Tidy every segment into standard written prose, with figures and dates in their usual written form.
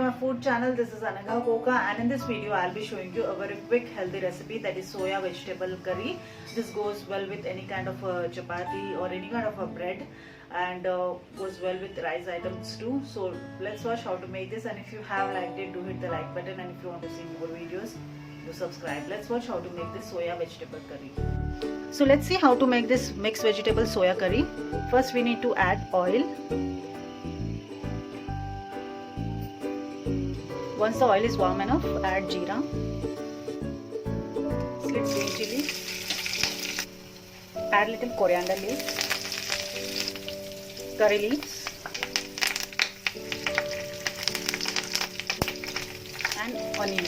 my food channel. This is Anagha and in this video I'll be showing you a very quick healthy recipe, that is soya vegetable curry. This goes well with any kind of chapati or any kind of a bread, and goes well with rice items too. So let's watch how to make this, and if you have liked it, do hit the like button, and if you want to see more videos, do subscribe. Let's watch how to make this soya vegetable curry. So let's see how to make this mixed vegetable soya curry. First we need to add oil. Once the oil is warm enough, add jeera, slit green chili, add little coriander leaves, curry leaves, and onion.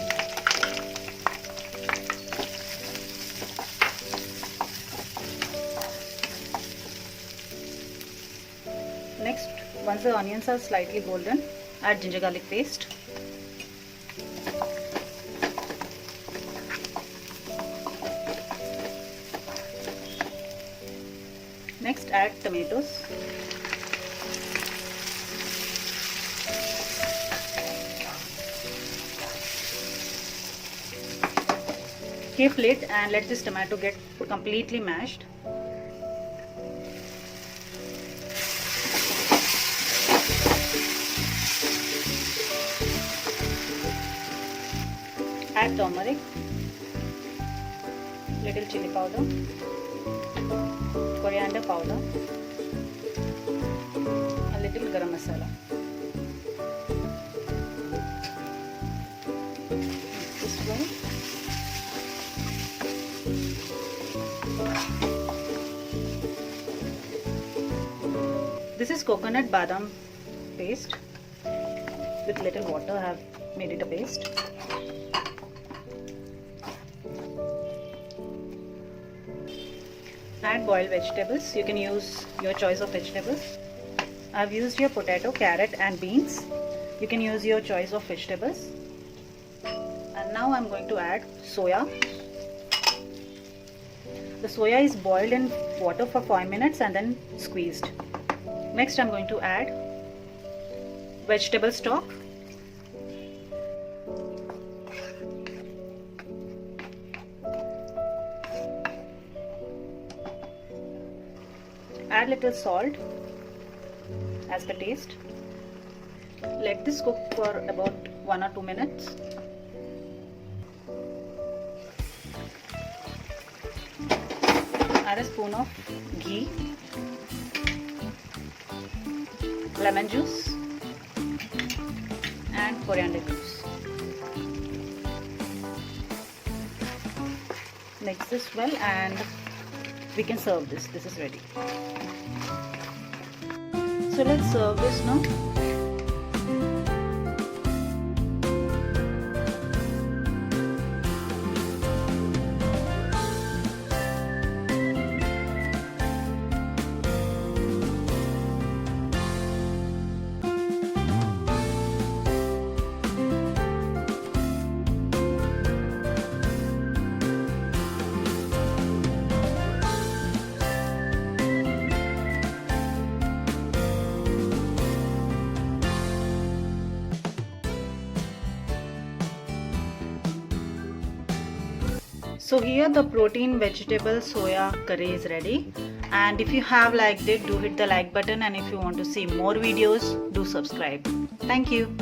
Next, once the onions are slightly golden, add ginger garlic paste. Next, add tomatoes. Keep lid and let this tomato get completely mashed. Add turmeric, little chili powder, coriander powder, a little garam masala. This way. This is coconut badam paste. With little water I have made it a paste. Add boiled vegetables. You can use your choice of vegetables. I have used here potato, carrot and beans. You can use your choice of vegetables. And now I am going to add soya. The soya is boiled in water for 5 minutes and then squeezed. Next I am going to add vegetable stock. Add little salt as per taste. Let this cook for about 1 or 2 minutes. Add a spoon of ghee, lemon juice and coriander juice. Mix this well and we can serve this. This is ready. So let's serve this now. So here the protein vegetable soya curry is ready, and if you have liked it, do hit the like button, and if you want to see more videos, do subscribe. Thank you.